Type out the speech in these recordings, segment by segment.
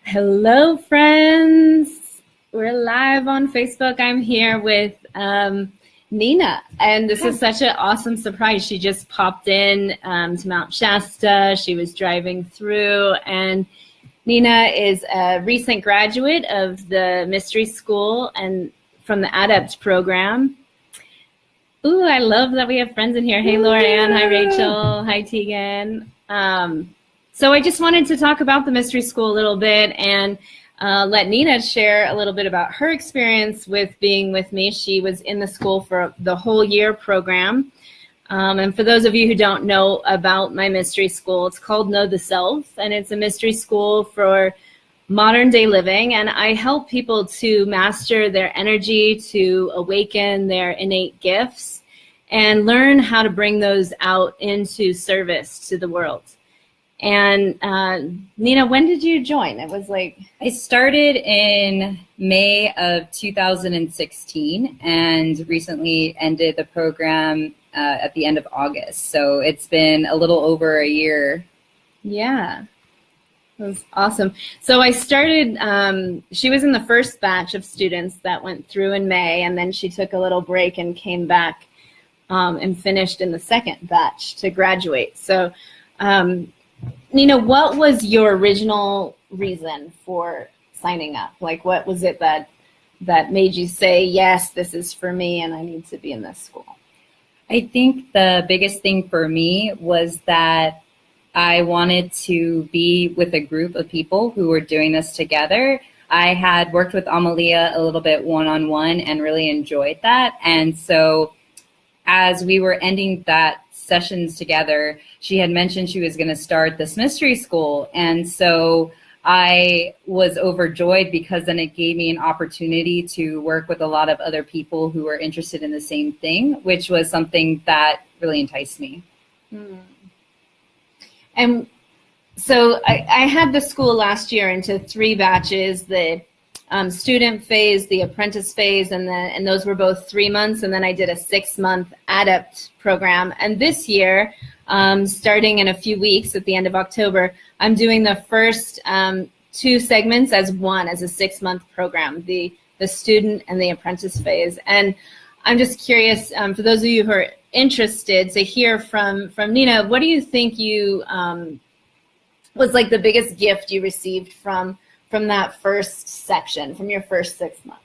Hello, friends. We're live on Facebook. I'm here with Nina, and this is such an awesome surprise. She just popped in to Mount Shasta. She was driving through, and Nina is a recent graduate of the Mystery School and from the Adept program. Ooh, I love that we have friends in here. Hey, Lorianne. Hi, Rachel. Hi, Tegan. So I just wanted to talk about the Mystery School a little bit and let Nina share a little bit about her experience with being with me. She was in the school for the whole year program. And for those of you who don't know about my Mystery School, it's called Know the Self, and it's a mystery school for modern day living. And I help people to master their energy, to awaken their innate gifts, and learn how to bring those out into service to the world. And Nina, when did you join? It was like... I started in May of 2016 and recently ended the program at the end of August. So it's been a little over a year. Yeah, that was awesome. So I started, she was in the first batch of students that went through in May, and then she took a little break and came back and finished in the second batch to graduate. So Nina, what was your original reason for signing up? Like, what was it that made you say, yes, this is for me and I need to be in this school? I think the biggest thing for me was that I wanted to be with a group of people who were doing this together. I had worked with Amelia a little bit one-on-one and really enjoyed that. And so as we were ending that sessions together, she had mentioned she was going to start this mystery school. And so I was overjoyed because then it gave me an opportunity to work with a lot of other people who were interested in the same thing, which was something that really enticed me. And so I had the school last year into 3 batches, the student phase, the apprentice phase, and those were both 3 months. And then I did a 6-month Adept program. And this year, starting in a few weeks at the end of October, I'm doing the first 2 segments as a 6-month program, the student and the apprentice phase. And I'm just curious, for those of you who are interested to hear from Nina, what do you think you was like the biggest gift you received from that first section, from your first 6 months?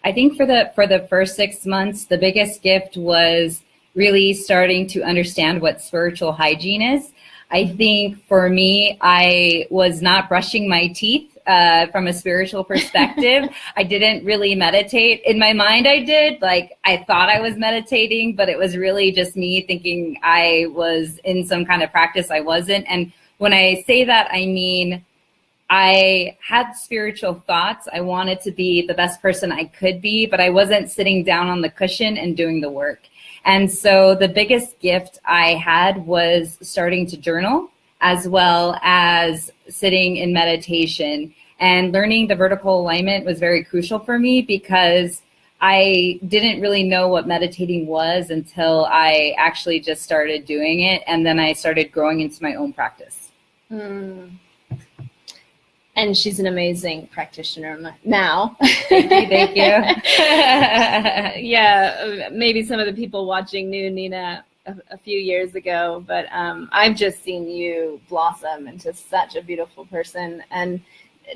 I think for the first 6 months, the biggest gift was really starting to understand what spiritual hygiene is. I think for me, I was not brushing my teeth from a spiritual perspective. I didn't really meditate. In my mind, I did. Like, I thought I was meditating, but it was really just me thinking I was in some kind of practice I wasn't. And when I say that, I mean, I had spiritual thoughts. I wanted to be the best person I could be, but I wasn't sitting down on the cushion and doing the work. And so the biggest gift I had was starting to journal, as well as sitting in meditation. And learning the vertical alignment was very crucial for me because I didn't really know what meditating was until I actually just started doing it. And then I started growing into my own practice. And she's an amazing practitioner now. Thank you. Yeah, maybe some of the people watching knew Nina a few years ago, but I've just seen you blossom into such a beautiful person. And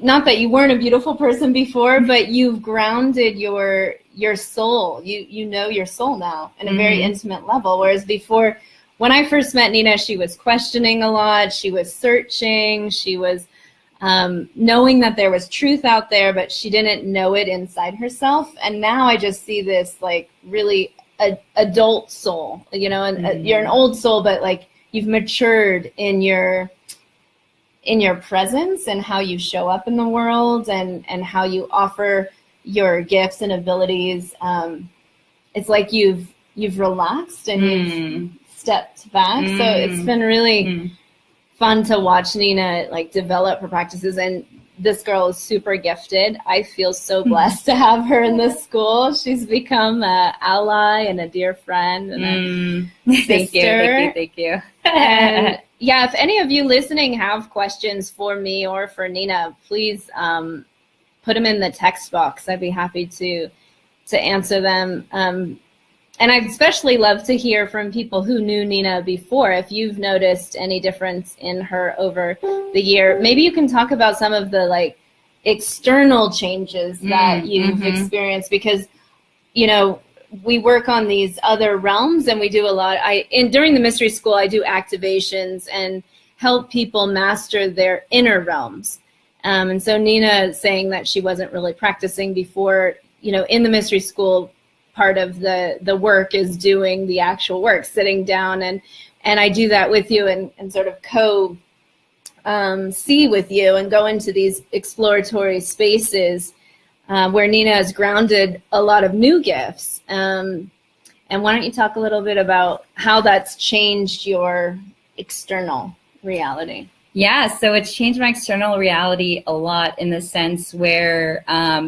not that you weren't a beautiful person before, but you've grounded your soul. You know your soul now in a very intimate level, whereas before, when I first met Nina, she was questioning a lot. She was searching. She was knowing that there was truth out there, but she didn't know it inside herself. And now I just see this like really adult soul, you know, and you're an old soul, but like you've matured in your presence and how you show up in the world and how you offer your gifts and abilities. It's like you've relaxed and you've stepped back. So it's been really fun to watch Nina like develop her practices, and this girl is super gifted. I feel so blessed to have her in this school. She's become an ally and a dear friend and a sister. Thank you. And yeah, if any of you listening have questions for me or for Nina, please put them in the text box. I'd be happy to answer them. And I'd especially love to hear from people who knew Nina before. If you've noticed any difference in her over the year, maybe you can talk about some of the like external changes that you've experienced, because, you know, we work on these other realms and we do a lot. During the mystery school, I do activations and help people master their inner realms. And so Nina saying that she wasn't really practicing before, you know, in the mystery school, part of the work is doing the actual work, sitting down, and I do that with you and sort of see with you and go into these exploratory spaces where Nina has grounded a lot of new gifts. And why don't you talk a little bit about how that's changed your external reality? Yeah, so it's changed my external reality a lot in the sense where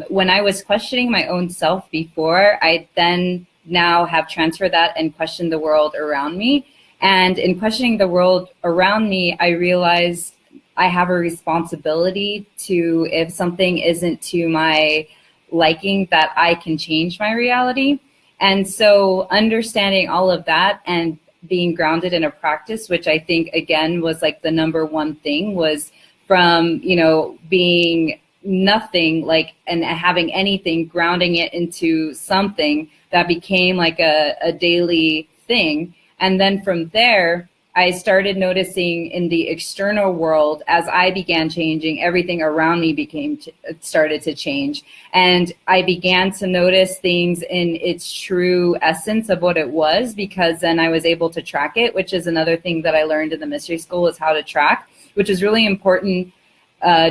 when I was questioning my own self before, I then now have transferred that and questioned the world around me. And in questioning the world around me, I realized I have a responsibility to, if something isn't to my liking, that I can change my reality. And so understanding all of that and being grounded in a practice, which I think, again, was like the number one thing, was from, you know, being nothing, like, and having anything, grounding it into something that became like a daily thing. And then from there, I started noticing in the external world, as I began changing, everything around me started to change. And I began to notice things in its true essence of what it was, because then I was able to track it, which is another thing that I learned in the mystery school, is how to track, which is really important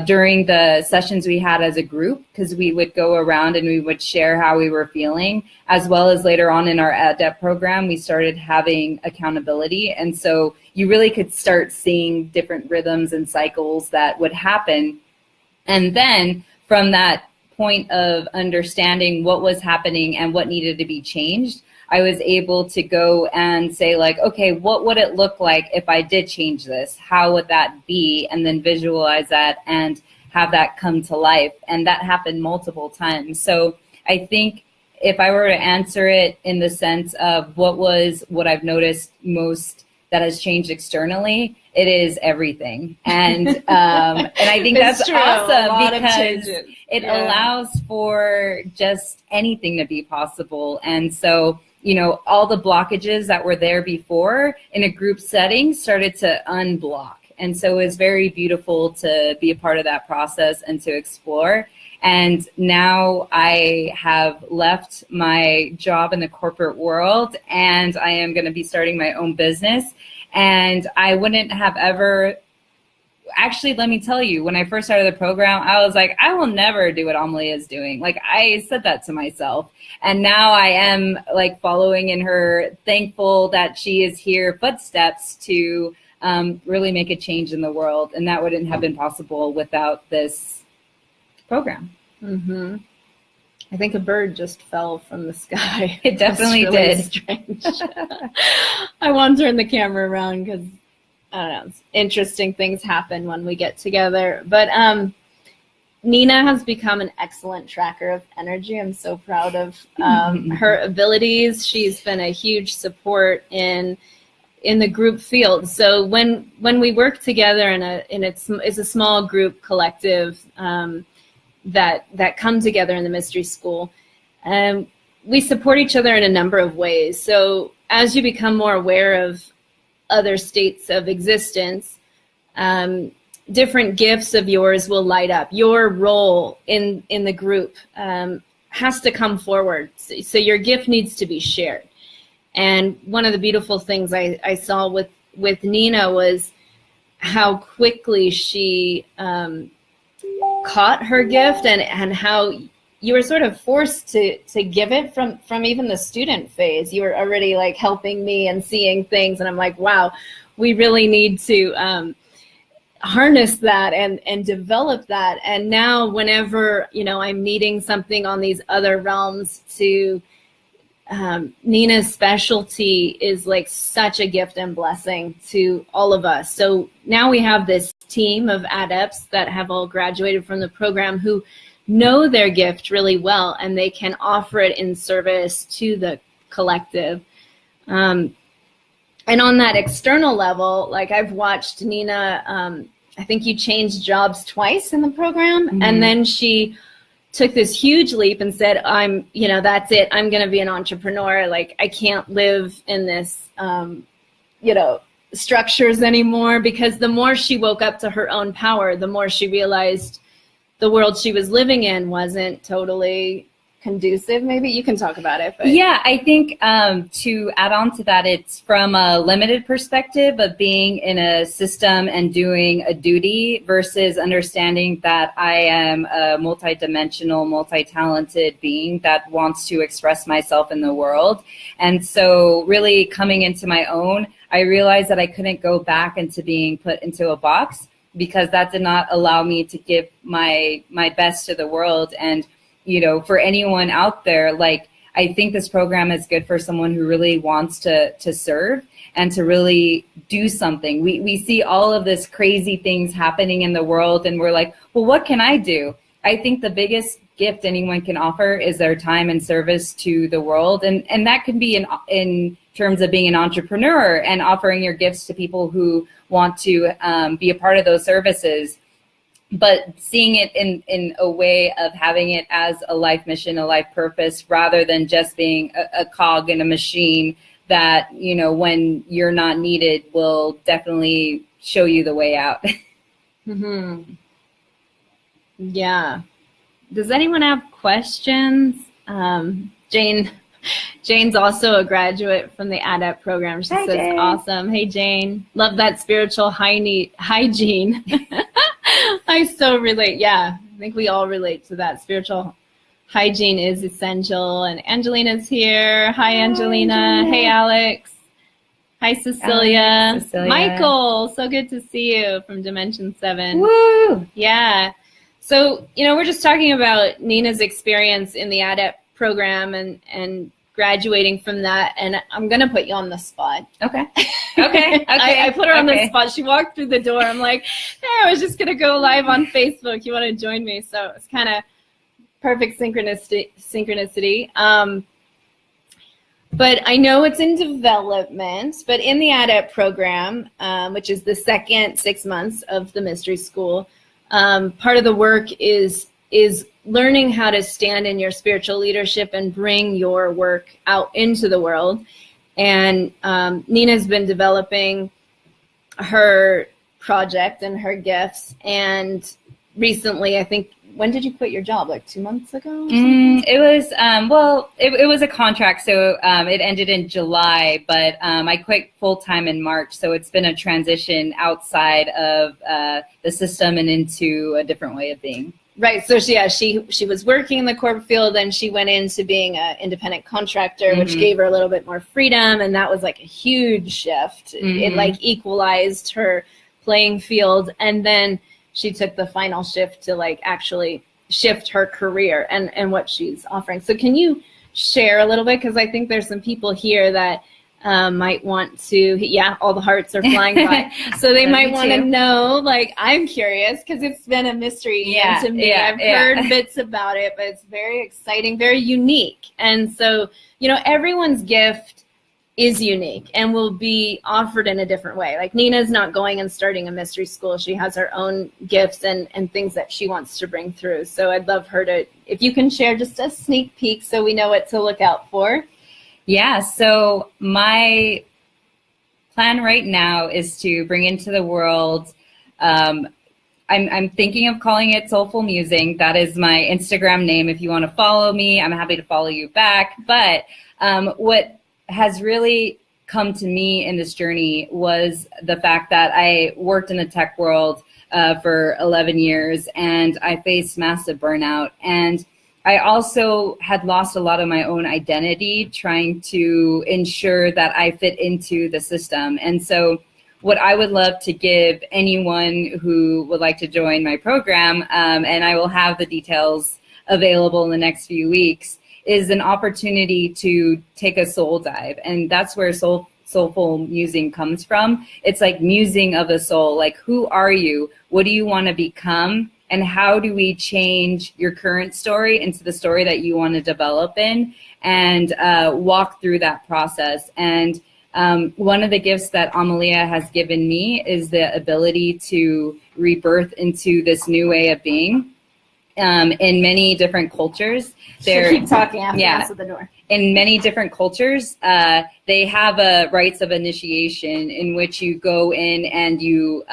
during the sessions we had as a group, because we would go around and we would share how we were feeling, as well as later on in our Adept program, we started having accountability. And so you really could start seeing different rhythms and cycles that would happen. And then from that point of understanding what was happening and what needed to be changed, I was able to go and say, like, okay, what would it look like if I did change this? How would that be? And then visualize that and have that come to life. And that happened multiple times. So I think if I were to answer it in the sense of what I've noticed most that has changed externally, it is everything. And I think that's awesome, because it allows for just anything to be possible. And so, you know, all the blockages that were there before in a group setting started to unblock. And so it was very beautiful to be a part of that process and to explore. And now I have left my job in the corporate world, and I am going to be starting my own business. And I wouldn't have ever, actually, let me tell you, when I first started the program, I was like, I will never do what Amelia is doing. Like, I said that to myself. And now I am like following in her, thankful that she is here, footsteps to really make a change in the world. And that wouldn't have been possible without this program. Mm-hmm. I think a bird just fell from the sky. It definitely really did. Strange. I won't turn the camera around because, I don't know, interesting things happen when we get together. But Nina has become an excellent tracker of energy. I'm so proud of her abilities. She's been a huge support in the group field. So when we work together it's a small group collective that come together in the mystery school, we support each other in a number of ways. So as you become more aware of other states of existence, different gifts of yours will light up. Your role in the group has to come forward. So your gift needs to be shared. And one of the beautiful things I saw with Nina was how quickly she caught her gift, and how you were sort of forced to give it from even the student phase. You were already like helping me and seeing things, and I'm like, wow, we really need to harness that and develop that. And now whenever, you know, I'm needing something on these other realms to Nina's specialty is like such a gift and blessing to all of us. So now we have this team of adepts that have all graduated from the program who know their gift really well, and they can offer it in service to the collective. And on that external level, like I've watched Nina, I think you changed jobs twice in the program, and then she took this huge leap and said, that's it. I'm going to be an entrepreneur. Like, I can't live in this, structures anymore, because the more she woke up to her own power, the more she realized the world she was living in wasn't totally conducive. Maybe you can talk about it. But. Yeah, I think to add on to that, it's from a limited perspective of being in a system and doing a duty versus understanding that I am a multidimensional, multi-talented being that wants to express myself in the world. And so really coming into my own, I realized that I couldn't go back into being put into a box, because that did not allow me to give my best to the world. And for anyone out there, like, I think this program is good for someone who really wants to serve and to really do something. We see all of this crazy things happening in the world, and we're like, well, what can I do? I think the biggest gift anyone can offer is their time and service to the world. And that can be in terms of being an entrepreneur and offering your gifts to people who want to be a part of those services. But seeing it in a way of having it as a life mission, a life purpose, rather than just being a cog in a machine that, when you're not needed, will definitely show you the way out. Mm-hmm. Yeah. Does anyone have questions? Jane's also a graduate from the Adept program. She says, Jane. Awesome. Hey, Jane. Love that spiritual hygiene. I so relate. Yeah, I think we all relate to that. Spiritual hygiene is essential. And Angelina's here. Hi, Angelina. Hey, Alex. Hi, Cecilia. Michael, so good to see you from Dimension 7. Woo! Yeah. So, we're just talking about Nina's experience in the Adept program and graduating from that, and I'm gonna put you on the spot. Okay. I put her on the spot. She walked through the door. I'm like, hey, I was just gonna go live on Facebook. You want to join me? So it's kind of perfect synchronicity. But I know it's in development. But in the Adept program, which is the second 6 months of the mystery school, part of the work is learning how to stand in your spiritual leadership and bring your work out into the world. And Nina's been developing her project and her gifts. And recently, I think, when did you quit your job? Like 2 months ago? It was, it was a contract. So it ended in July, but I quit full-time in March. So it's been a transition outside of the system and into a different way of being. Right. So she was working in the corporate field, and she went into being an independent contractor, which gave her a little bit more freedom. And that was like a huge shift. It like equalized her playing field. And then she took the final shift to like actually shift her career and what she's offering. So can you share a little bit? Because I think there's some people here that might want to, all the hearts are flying by. So they might want to know, like, I'm curious because it's been a mystery to me. I've heard bits about it, but it's very exciting, very unique. And so, everyone's gift is unique and will be offered in a different way. Like Nina's not going and starting a mystery school. She has her own gifts and things that she wants to bring through. So I'd love her to, if you can share just a sneak peek so we know what to look out for. Yeah, so my plan right now is to bring into the world, I'm thinking of calling it Soulful Musing. That is my Instagram name. If you want to follow me, I'm happy to follow you back. But what has really come to me in this journey was the fact that I worked in the tech world for 11 years and I faced massive burnout. And I also had lost a lot of my own identity trying to ensure that I fit into the system. And so what I would love to give anyone who would like to join my program, and I will have the details available in the next few weeks, is an opportunity to take a soul dive. And that's where soulful musing comes from. It's like musing of the soul. Like, who are you? What do you want to become? And how do we change your current story into the story that you want to develop in, and walk through that process? And one of the gifts that Amelia has given me is the ability to rebirth into this new way of being. In many different cultures, keep talking after us at the door. In many different cultures, they have a rites of initiation in which you go in and you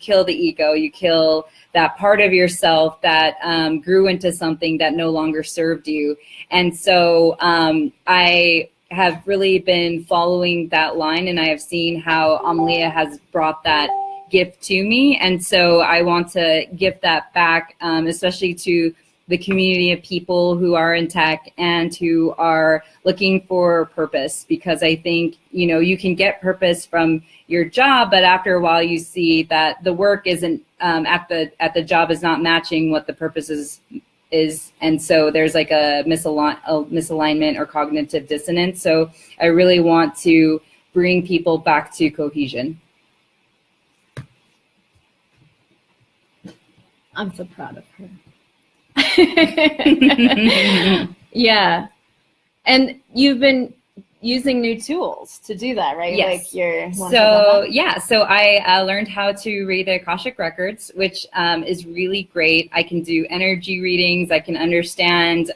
kill the ego, you kill that part of yourself that grew into something that no longer served you. And so I have really been following that line, and I have seen how Amelia has brought that gift to me. And so I want to give that back, especially to the community of people who are in tech and who are looking for purpose, because I think, you can get purpose from your job, but after a while you see that the work isn't at the job is not matching what the purpose is. And so there's like a misalignment or cognitive dissonance. So I really want to bring people back to cohesion. I'm so proud of her. Yeah. And you've been using new tools to do that, right? Yes. Like so I learned how to read the Akashic Records, which is really great. I can do energy readings. I can understand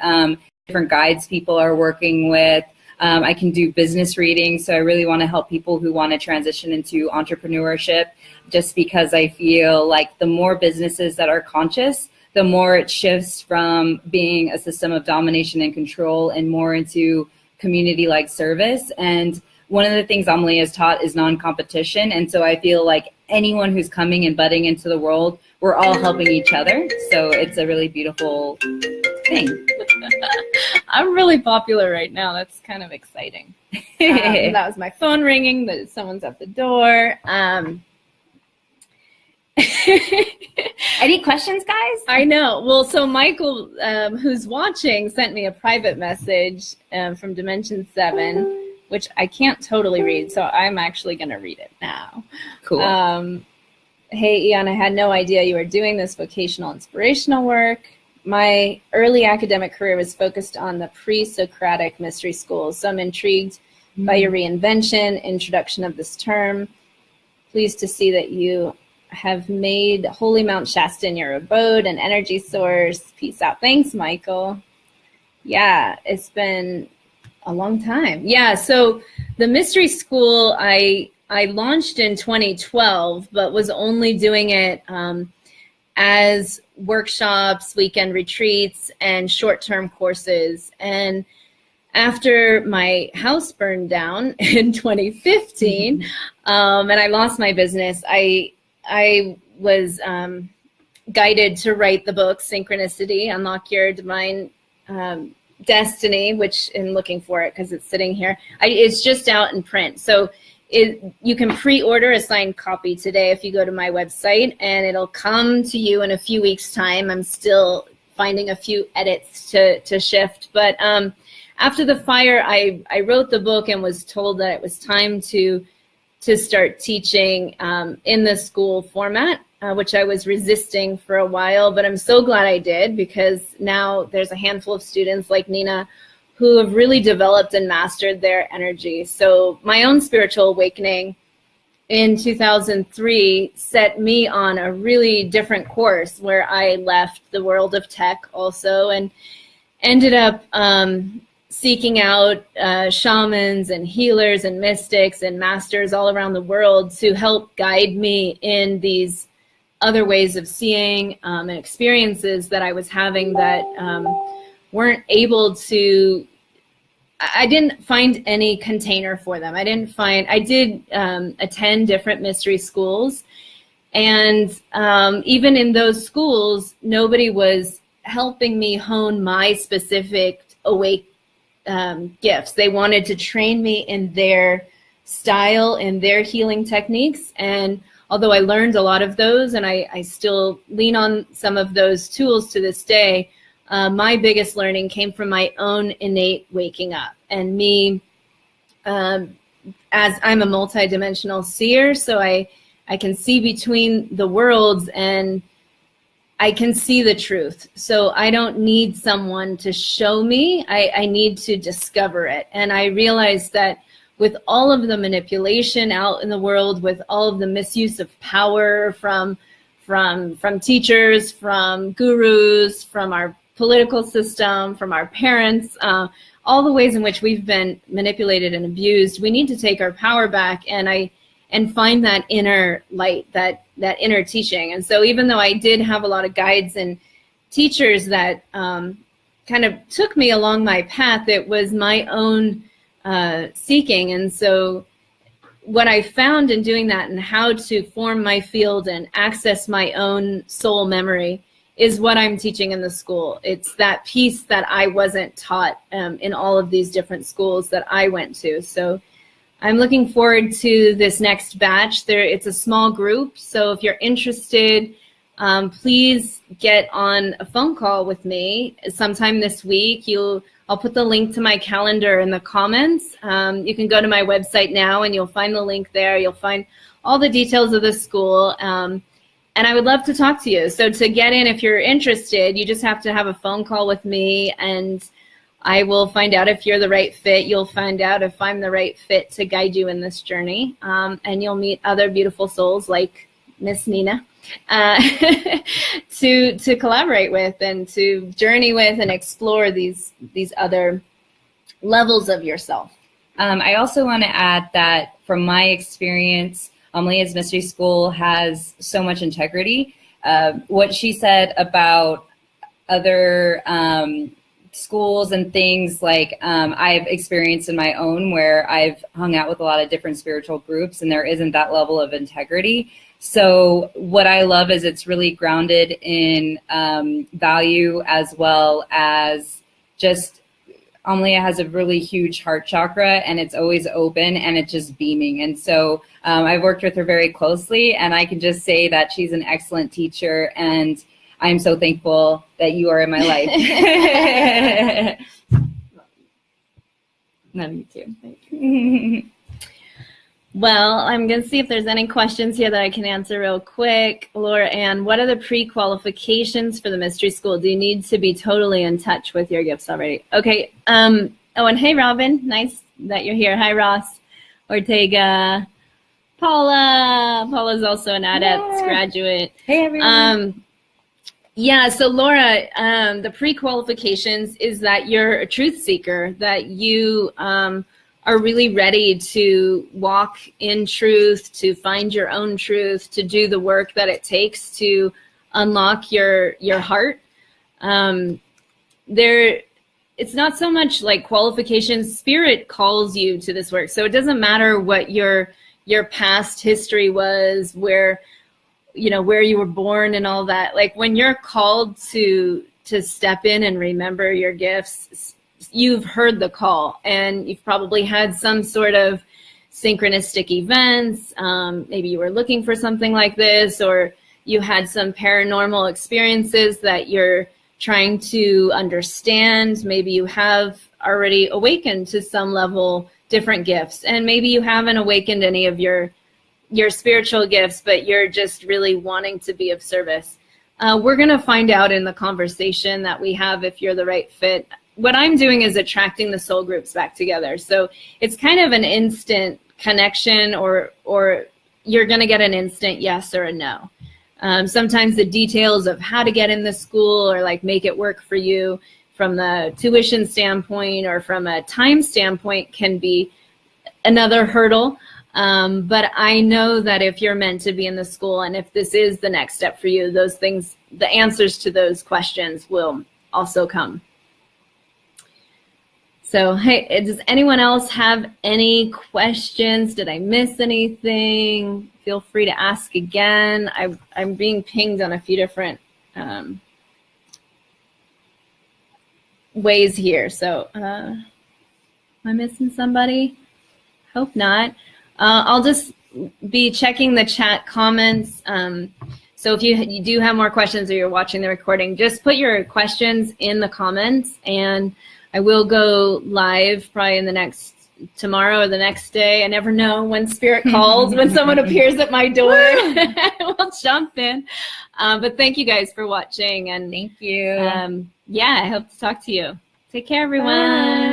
different guides people are working with. I can do business readings. So I really want to help people who want to transition into entrepreneurship, just because I feel like the more businesses that are conscious, the more it shifts from being a system of domination and control and more into community-like service. And one of the things Amelia has taught is non-competition. And so I feel like anyone who's coming and budding into the world, we're all helping each other. So it's a really beautiful thing. I'm really popular right now. That's kind of exciting. That was my phone ringing, that someone's at the door. Any questions, guys? I know. Well, so Michael, who's watching, sent me a private message from Dimension 7, which I can't totally read, so I'm actually going to read it now. Cool. Hey, Aeon, I had no idea you were doing this vocational inspirational work. My early academic career was focused on the pre-Socratic mystery schools, so I'm intrigued by your reinvention, introduction of this term. Pleased to see that you have made Holy Mount Shasta your abode and energy source. Peace out. Thanks, Michael. Yeah, it's been a long time. Yeah, so the mystery school I launched in 2012, but was only doing it as workshops, weekend retreats, and short-term courses. And after my house burned down in 2015, and I lost my business, I was guided to write the book, Synchronicity, Unlock Your Divine Destiny, which I'm looking for it because it's sitting here. It's just out in print. So you can pre-order a signed copy today if you go to my website, and it'll come to you in a few weeks' time. I'm still finding a few edits to shift. But after the fire, I wrote the book and was told that it was time to start teaching in the school format, which I was resisting for a while, but I'm so glad I did, because now there's a handful of students like Nina who have really developed and mastered their energy. So my own spiritual awakening in 2003 set me on a really different course, where I left the world of tech also and ended up seeking out shamans and healers and mystics and masters all around the world to help guide me in these other ways of seeing and experiences that I was having that weren't able to, I didn't find any container for them. I did attend different mystery schools, and even in those schools, nobody was helping me hone my specific gifts. They wanted to train me in their style and their healing techniques. And although I learned a lot of those, and I still lean on some of those tools to this day, my biggest learning came from my own innate waking up, and me, as I'm a multidimensional seer, so I can see between the worlds and I can see the truth. So I don't need someone to show me. I need to discover it. And I realized that with all of the manipulation out in the world, with all of the misuse of power from teachers, from gurus, from our political system, from our parents, all the ways in which we've been manipulated and abused, we need to take our power back and find that inner light, that inner teaching. And so even though I did have a lot of guides and teachers that kind of took me along my path, it was my own seeking. And so what I found in doing that and how to form my field and access my own soul memory is what I'm teaching in the school. It's that piece that I wasn't taught in all of these different schools that I went to. So I'm looking forward to this next batch. It's a small group, so if you're interested, please get on a phone call with me sometime this week. I'll put the link to my calendar in the comments. You can go to my website now and you'll find the link there. You'll find all the details of the school. And I would love to talk to you. So to get in, if you're interested, you just have to have a phone call with me, and I will find out if you're the right fit. You'll find out if I'm the right fit to guide you in this journey. And you'll meet other beautiful souls like Miss Nina to collaborate with and to journey with and explore these other levels of yourself. I also want to add that from my experience, Amelia's Mystery School has so much integrity. What she said about other schools and things like I've experienced in my own, where I've hung out with a lot of different spiritual groups and there isn't that level of integrity. So what I love is it's really grounded in value, as well as just Amelia has a really huge heart chakra and it's always open and it's just beaming. And so I've worked with her very closely, and I can just say that she's an excellent teacher, and I'm so thankful that you are in my life. Love you too. Thank you. Well, I'm going to see if there's any questions here that I can answer real quick. Laura Ann, what are the pre-qualifications for the Mystery School? Do you need to be totally in touch with your gifts already? Okay. Oh, and hey, Robin. Nice that you're here. Hi, Ross. Ortega. Paula. Paula's also an Adept graduate. Hey, everyone. Yeah, so Laura, the pre-qualifications is that you're a truth seeker, that you are really ready to walk in truth, to find your own truth, to do the work that it takes to unlock your heart. It's not so much like qualifications. Spirit calls you to this work. So it doesn't matter what your past history was, where you were born and all that. Like when you're called to step in and remember your gifts, you've heard the call, and you've probably had some sort of synchronistic events. Maybe you were looking for something like this, or you had some paranormal experiences that you're trying to understand. Maybe you have already awakened to some level different gifts, and maybe you haven't awakened any of your spiritual gifts, but you're just really wanting to be of service. We're going to find out in the conversation that we have if you're the right fit. What I'm doing is attracting the soul groups back together. So it's kind of an instant connection, or you're going to get an instant yes or a no. Sometimes the details of how to get in the school or like make it work for you from the tuition standpoint or from a time standpoint can be another hurdle. But I know that if you're meant to be in the school, and if this is the next step for you, those things, the answers to those questions will also come. So, hey, does anyone else have any questions? Did I miss anything? Feel free to ask again. I'm being pinged on a few different ways here. So, am I missing somebody? Hope not. I'll just be checking the chat comments. So if you do have more questions or you're watching the recording, just put your questions in the comments, and I will go live probably in tomorrow or the next day. I never know when spirit calls, when someone appears at my door. We'll jump in. But thank you guys for watching. And thank you. I hope to talk to you. Take care, everyone. Bye.